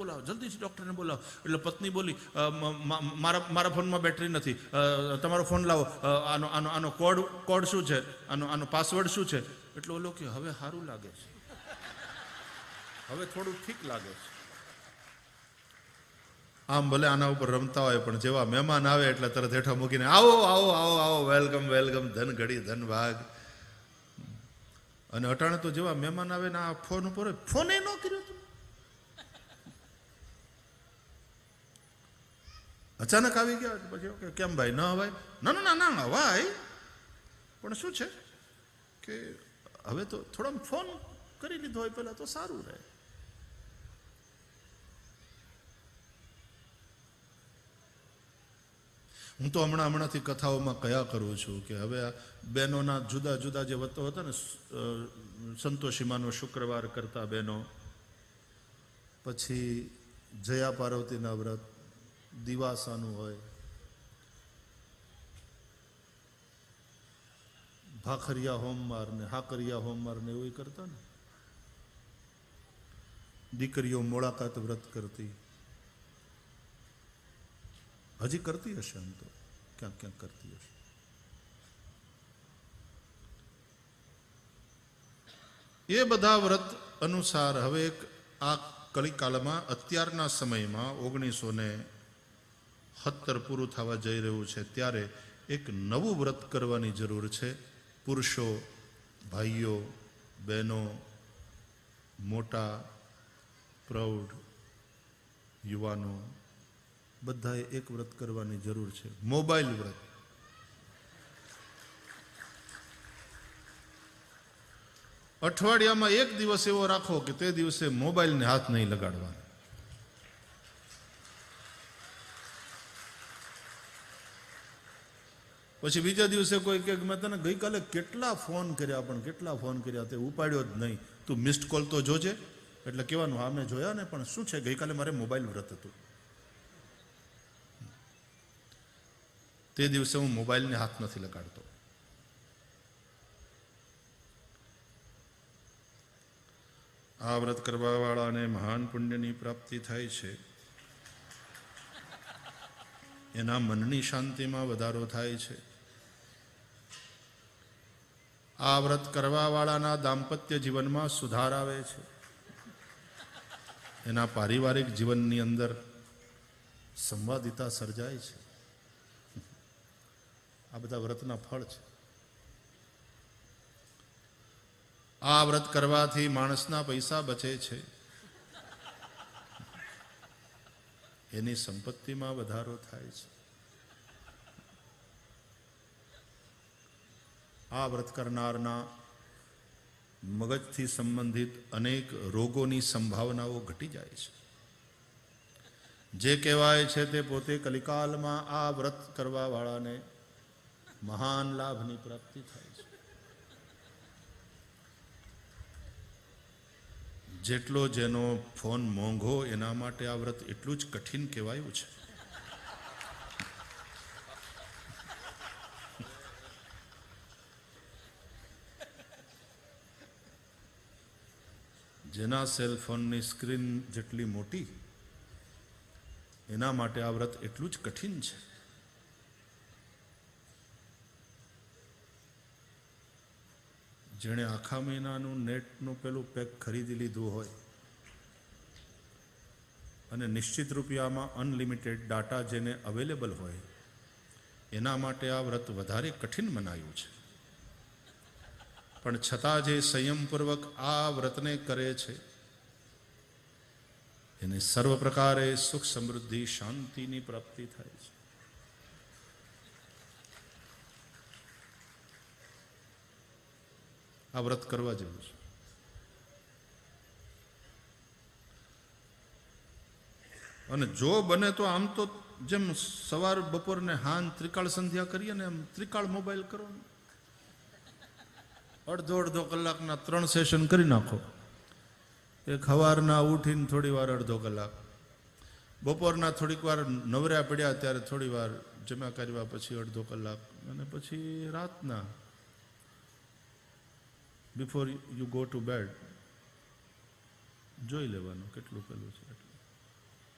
બોલાવો, જલ્દીથી ડૉક્ટરને બોલાવો. એટલે પત્ની બોલી, મારા ફોનમાં બેટરી નથી, તમારો ફોન લાવો, આનો આનો આનો કોડ શું છે, આનો પાસવર્ડ શું છે. એટલે ઓલો કે હવે સારું લાગે છે, હવે થોડું ઠીક લાગે છે. આમ ભલે આના ઉપર રમતા હોય, પણ જેવા મહેમાન આવે એટલે તરત હેઠા મૂકીને આવો આવો આવો આવો, વેલકમ વેલકમ, ધન ઘડી ધન ભાગ. અને અટાણે તો જેવા મહેમાન આવે ને આ ફોન ઉપર ફોને ન કર્યો તું, અચાનક આવી ગયા. પછી કે કેમ ભાઈ ન હવાય? ના ના ના ના હવાય, પણ શું છે કે હવે તો થોડો ફોન કરી લીધો હોય પહેલાં તો સારું રહે. હું તો હમણાંથી કથાઓમાં કયા કરું છું કે હવે આ બહેનોના જુદા જુદા જે વતો હતા ને, સંતોષીમાનો શુક્રવાર કરતા બહેનો, પછી જયા પાર્વતીના વ્રત, દિવાસાનું હોય, ભાખરિયા હોમવાર ને હાકરિયા હોમવાર ને એવું કરતા ને, દીકરીઓ મોળાકાત વ્રત કરતી, હજી કરતી હશે, આમ તો ક્યાંક ક્યાંક કરતી હશે. એ બધા વ્રત અનુસાર હવે એક આ કલિકાલમાં અત્યારના સમયમાં 1970 પૂરું થવા જઈ રહ્યું છે, ત્યારે એક નવું વ્રત કરવાની જરૂર છે. પુરુષો, ભાઈઓ, બહેનો, મોટા, પ્રૌઢ, યુવાનો, બધાએ એક વ્રત કરવાની જરૂર છે, મોબાઈલ વ્રત. અઠવાડિયામાં એક દિવસ એવો રાખો કે તે દિવસે મોબાઈલને હાથ નહીં લગાડવાનો. પછી બીજા દિવસે કોઈ કે મેં તને ગઈકાલે કેટલા ફોન કર્યા, પણ કેટલા ફોન કર્યા, તે ઉપાડ્યો જ નહીં, તું મિસ્ડ કોલ તો જોજે. એટલે કહેવાનું, હા મેં જોયા ને, પણ શું છે ગઈકાલે મારે મોબાઈલ વ્રત હતું, તે દિવસે હું મોબાઈલને હાથ નથી લગાડતો. આ વ્રત કરવાવાળાને મહાન પુણ્યની પ્રાપ્તિ થાય છે. એના મનની શાંતિમાં વધારો થાય છે. આ વ્રત કરવાવાળાના દાંપત્ય જીવનમાં સુધાર આવે છે. એના પારિવારિક જીવનની અંદર સંવાદિતા સર્જાય છે. આ બધા વ્રતના ફળ છે. આ વ્રત કરવાથી માણસના પૈસા બચે છે, એની સંપત્તિમાં વધારો થાય છે. આ વ્રત કરનારના મગજથી સંબંધિત અનેક રોગોની સંભાવનાઓ ઘટી જાય છે. જે કહેવાય છે તે પોતે કલિકાલમાં આ વ્રત કરવાવાળાને મહાન લાભની પ્રાપ્તિ થાય છે. જેટલો જેનો ફોન મોંઘો, એના માટે આ વ્રત એટલું જ કઠિન કહેવાયું છે. જેના સેલફોનની સ્ક્રીન જેટલી મોટી, એના માટે આ વ્રત એટલું જ કઠિન છે. જેણે આખા મહિનાનું નેટનું પેલું પેક ખરીદી લીધું હોય અને નિશ્ચિત રૂપિયામાં અનલિમિટેડ ડાટા જેને અવેલેબલ હોય, એના માટે આ વ્રત વધારે કઠિન મનાયું છે. પણ છતાં જે સંયમપૂર્વક આ વ્રતને કરે છે, એને સર્વ પ્રકારે સુખ, સમૃદ્ધિ, શાંતિની પ્રાપ્તિ થાય છે. આ વ્રત કરવા જેવું છે. અને જો બને તો આમ તો જેમ સવાર, બપોર ને હાંજ ત્રિકાળ સંધ્યા કરીએ ને, એમ ત્રિકાળ મોબાઈલ કરો ને, અડધો કલાકના 3 સેશન કરી નાખો. એક સવારના ઉઠીને થોડી વાર અડધો કલાક, બપોરના થોડીક વાર નવરા પડ્યા ત્યારે થોડી વાર જમ્યા કરવા પછી અડધો કલાક, અને પછી રાતના before you go to bed જોઈ લેવાનું કેટલું પેલું છે.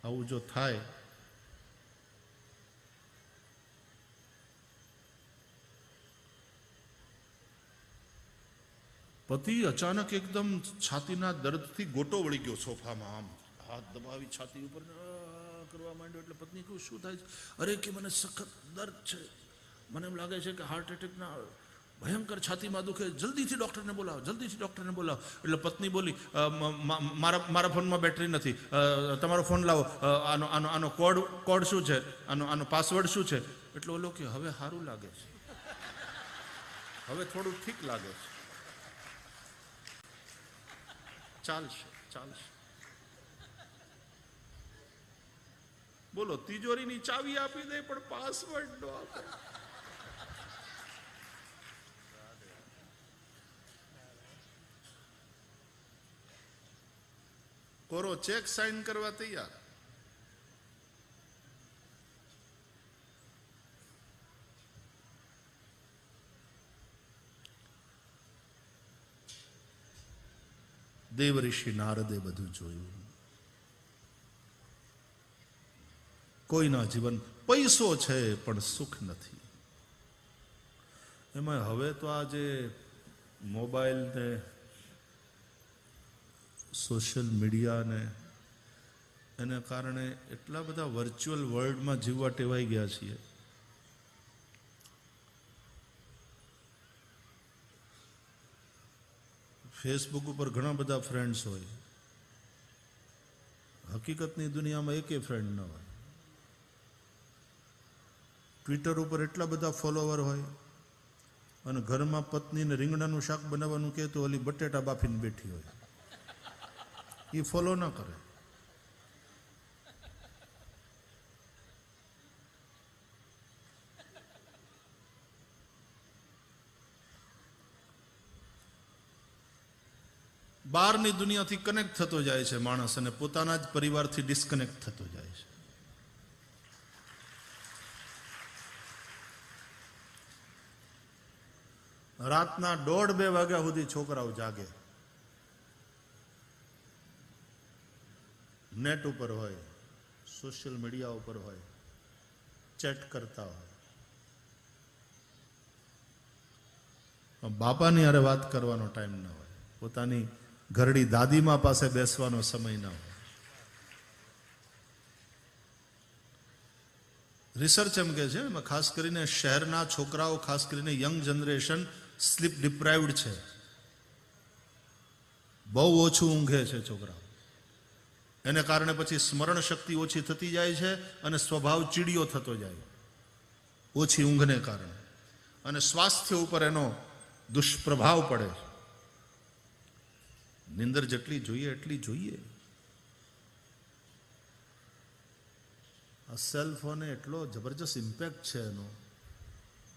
આવું જો થાય પતિ અચાનક એકદમ છાતીના દર્દથી ગોટો વળી ગયો સોફામાં, આમ હાથ દબાવી છાતી ઉપર કરવા માંડ્યો. એટલે પત્ની કહ્યું શું થાય છે? અરે કે મને સખત દર્દ છે, મને એમ લાગે છે કે હાર્ટ એટેકના ભયંકર છાતીમાં દુખે, જલ્દીથી ડૉક્ટરને બોલાવો, જલ્દીથી ડૉક્ટરને બોલાવો. એટલે પત્ની બોલી મારા ફોનમાં બેટરી નથી, તમારો ફોન લાવો, આનો આનો આનો કોડ શું છે, આનો પાસવર્ડ શું છે? એટલે ઓલો કે હવે સારું લાગે છે, હવે થોડું ઠીક લાગે છે, ચાલશે ચાલશે. બોલો, તિજોરીની ચાવી આપી દે પણ પાસવર્ડ નો આપે. કોરો ચેક સાઇન કરવા તૈયાર. દેવઋષિ નારદે બધું જોયું. કોઈના જીવન પૈસો છે પણ સુખ નથી. એમાં હવે તો આ જે મોબાઈલ ને સોશિયલ મીડિયા ને એને કારણે એટલા બધા વર્ચ્યુઅલ વર્લ્ડમાં જીવવા ટેવાઈ ગયા છીએ. ફેસબુક ઉપર ઘણા બધા ફ્રેન્ડ્સ હોય, હકીકતની દુનિયામાં એકેય ફ્રેન્ડ ન હોય. ટ્વિટર ઉપર એટલા બધા ફોલોવર હોય અને ઘરમાં પત્નીને રીંગણાનું શાક બનાવવાનું કહે તો ઓલી બટેટા બાફીને બેઠી હોય, એ ફોલો ના કરે. બહારની દુનિયાથી કનેક્ટ થતો જાય છે માણસ અને પોતાના જ પરિવારથી ડિસ્કનેક્ટ થતો જાય છે. રાતના 1:30-2 વાગ્યા સુધી છોકરાઓ જાગે, નેટ ઉપર હોય, સોશિયલ મીડિયા ઉપર હોય, ચેટ કરતા હોય. બાપાની હારે વાત કરવાનો ટાઈમ ના હોય, પોતાની ઘરડી દાદીમા પાસે બેસવાનો સમય ના હોય. રિસર્ચ એમ કે છે, એમાં ખાસ કરીને શહેરના છોકરાઓ, ખાસ કરીને યંગ જનરેશન સ્લીપ ડિપ્રાઇવ્ડ છે. બહુ ઓછું ઊંઘે છે છોકરાઓ. એને કારણે પછી સ્મરણ શક્તિ ઓછી થતી જાય છે અને સ્વભાવ ચીડિયો થતો જાય ઓછી ઊંઘને કારણે, અને સ્વાસ્થ્ય ઉપર એનો દુષ્પ્રભાવ પડે છે. નિંદર જેટલી જોઈએ એટલી જોઈએ. આ સેલ ફોને એટલો જબરજસ્ત ઇમ્પેક્ટ છે એનો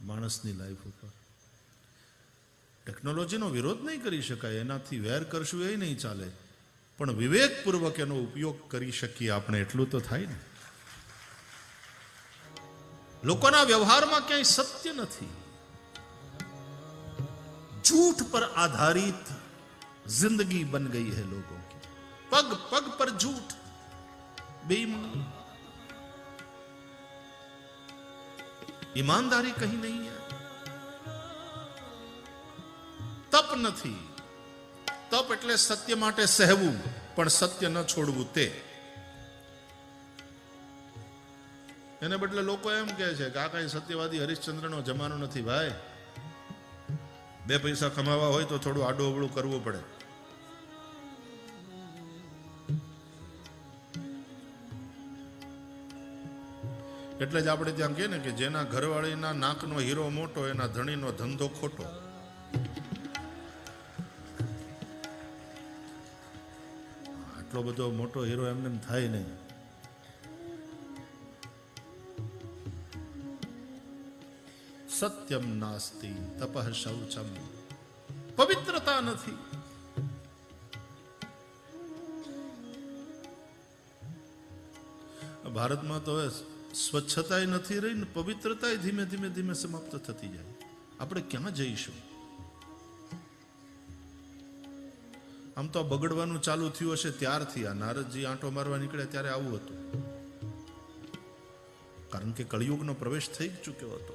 માણસની લાઈફ ઉપર. ટેકનોલોજીનો વિરોધ નહીં કરી શકાય, એનાથી વેર કરશું એ નહીં ચાલે, પણ વિવેકપૂર્વક એનો ઉપયોગ કરી શકીએ આપણે એટલું તો થાય ને. લોકોના વ્યવહારમાં ક્યાંય સત્ય નથી, झूठ पर आधारित जिंदगी बन गई है लोगों की. पग पग पर झूठ, बेईमानी, ईमानदारी कहीं नहीं है. તપ નથી. તપ એટલે સત્ય માટે સહેવું પણ સત્ય ન છોડવું તે. એને બદલે લોકો એમ કહે છે કે આ કઈ સત્યવાદી હરિશ્ચંદ્રનો જમાનો નથી ભાઈ. 2 પૈસા કમાવા હોય તો થોડું આડું અવળું કરવું પડે. એટલે જ આપણે ત્યાં કહે ને કે જેના ઘરવાળીના નાકનો હીરો મોટો એના ધણીનો ધંધો ખોટો. આટલો બધો મોટો હીરો એમને એમ થાય નહીં. સત્યમ નાસ્તિ તપઃ શૌચમ, પવિત્રતા નથી. ભારતમાં તો હવે સ્વચ્છતા નથી રહી ને પવિત્રતા ધીમે ધીમે ધીમે સમાપ્ત થતી જાય. આપણે ક્યાં જઈશું? આમ તો બગડવાનું ચાલુ થયું હશે ત્યારથી આ નારદજી આંટો મારવા નીકળ્યા ત્યારે આવું હતું, કારણ કે કળિયુગનો પ્રવેશ થઈ જ ચૂક્યો હતો.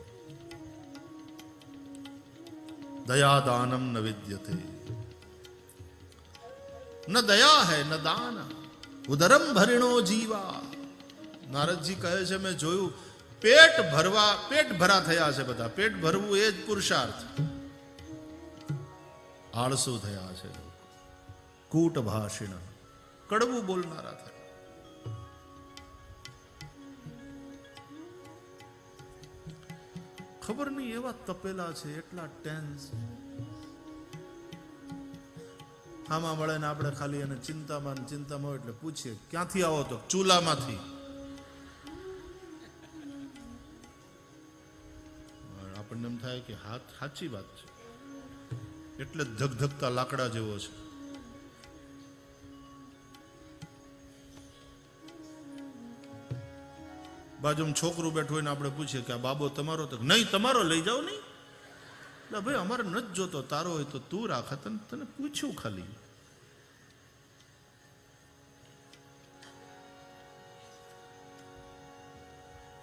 દયાદાનમ ન વિદ્યતે, ન દયા હૈ ન દાન, ઉદરમ ભરિણો જીવા. નારદજી કહે છે મેં જોયું પેટ ભરા થયા છે બધા. પેટ ભરવું એ જ પુરુષાર્થ. આળસુ થયા છે, કૂટ ભાષિણ, કડવું બોલનારા થયા. ખબર નહીં એવા તપેલા છે, એટલા ટેન્સ. આમાં મળે ને આપણે ખાલી એને ચિંતામાં એટલે પૂછીએ ક્યાંથી આવો તો ચૂલામાંથી. આપણને એમ થાય કે હાથ સાચી વાત છે, એટલે ધગધગતા લાકડા જેવો છે. બાજુમાં છોકરું બેઠું હોય ને આપણે પૂછીએ કે આ બાબો તમારો, તો નહીં તમારો લઈ જાઓ. નહીં એટલે ભાઈ અમારે નથી જોતો, તારો હોય તો તું રાખ, તને પૂછ્યું ખાલી.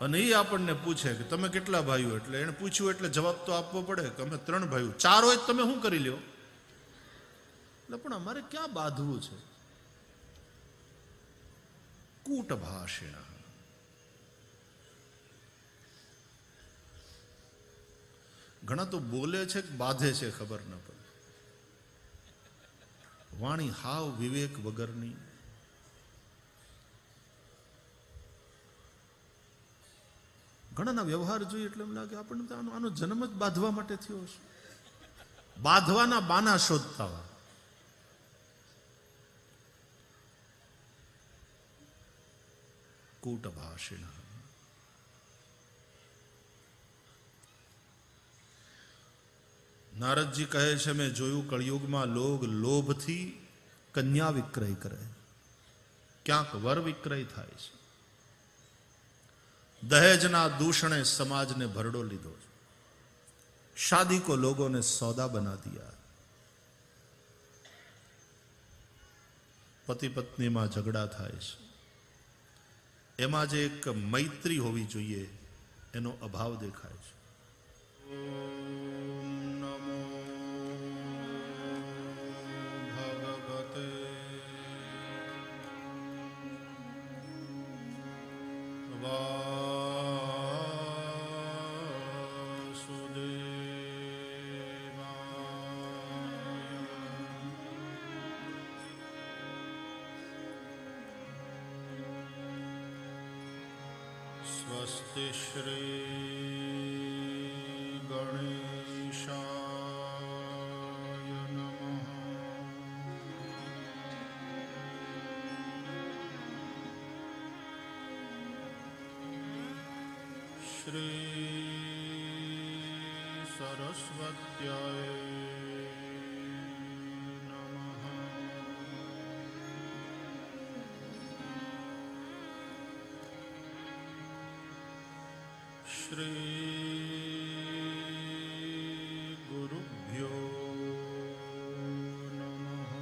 અને એ આપણને પૂછે કે તમે કેટલા ભાઈઓ, એટલે એને પૂછ્યું એટલે જવાબ તો આપવો પડે કે અમે 3 ભાઈઓ. 4 હોય તમે શું કરી લ્યો? એટલે પણ અમારે ક્યાં બાંધવું છે? કૂટ ભાષિણ. ઘણા તો બોલે છે કે બાંધે છે ખબર ન પડે. વાણી હાવ વિવેક વગરની. ઘણાના વ્યવહાર જોઈએ એટલે એમ લાગે આપણને તો આનો જન્મ જ બાંધવા માટે થયો છે. બાંધવાના બાના શોધતા હોય. કૂટ ભાષિણ. નારદજી કહે છે મેં જોયું કળિયુગમાં લોભથી કન્યા વિક્રય કરે, ક્યાંક વર વિક્રય થાય છે. દહેજના દૂષણે સમાજને ભરડો લીધો. शादी को लोगों ने सौदा बना दिया. पति पत्नी में झगड़ा થાય છે. એમાં જે એક મૈત્રી હોવી જોઈએ એનો અભાવ દેખાય છે. स्वस्ति श्री गणेशाय नमः. श्री सरस्वत्याय श्री गुरुभ्यो नमः.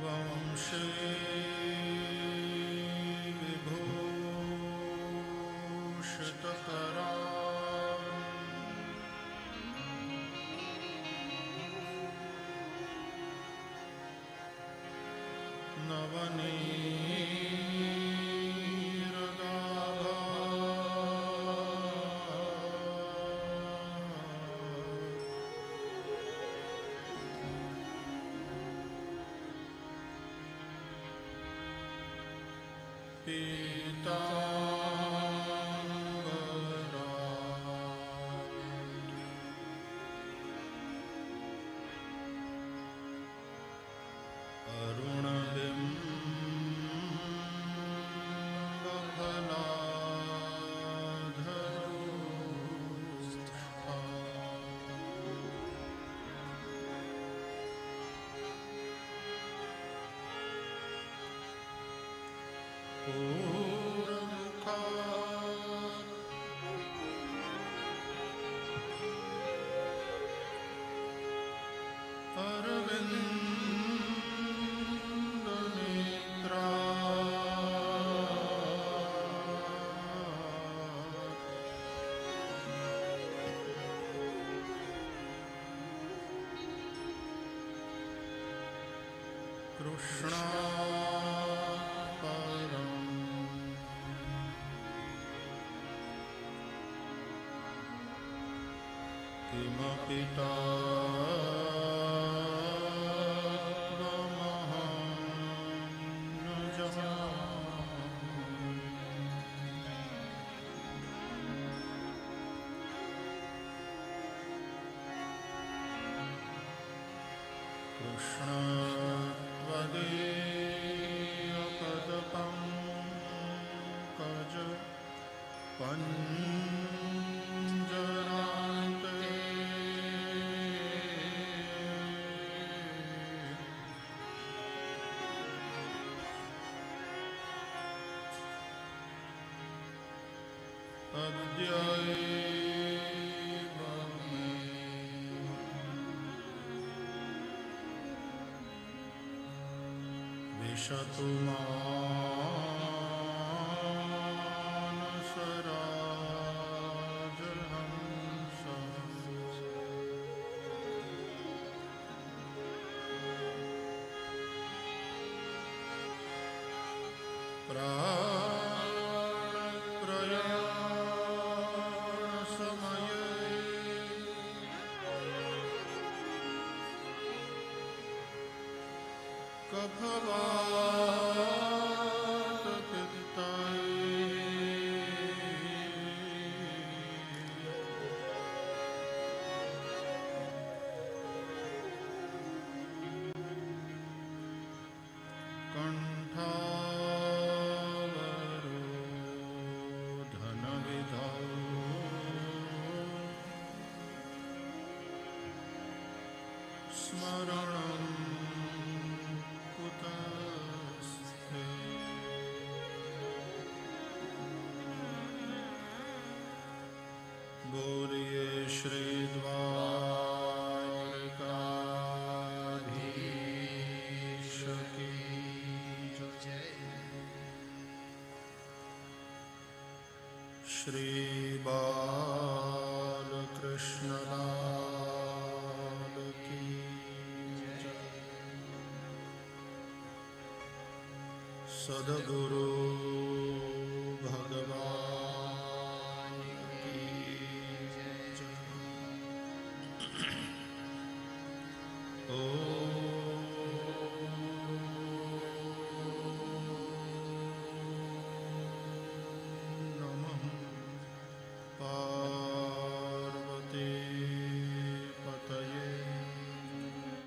वंशे विभूषितकरा Oh विशतु मानसराजहंस स्मरणं कुतस्ते बोलिए श्री द्वारकाधीश की जय। श्री बालकृष्ण लाल की जय। सद्गुरु भगवान की जय। ओ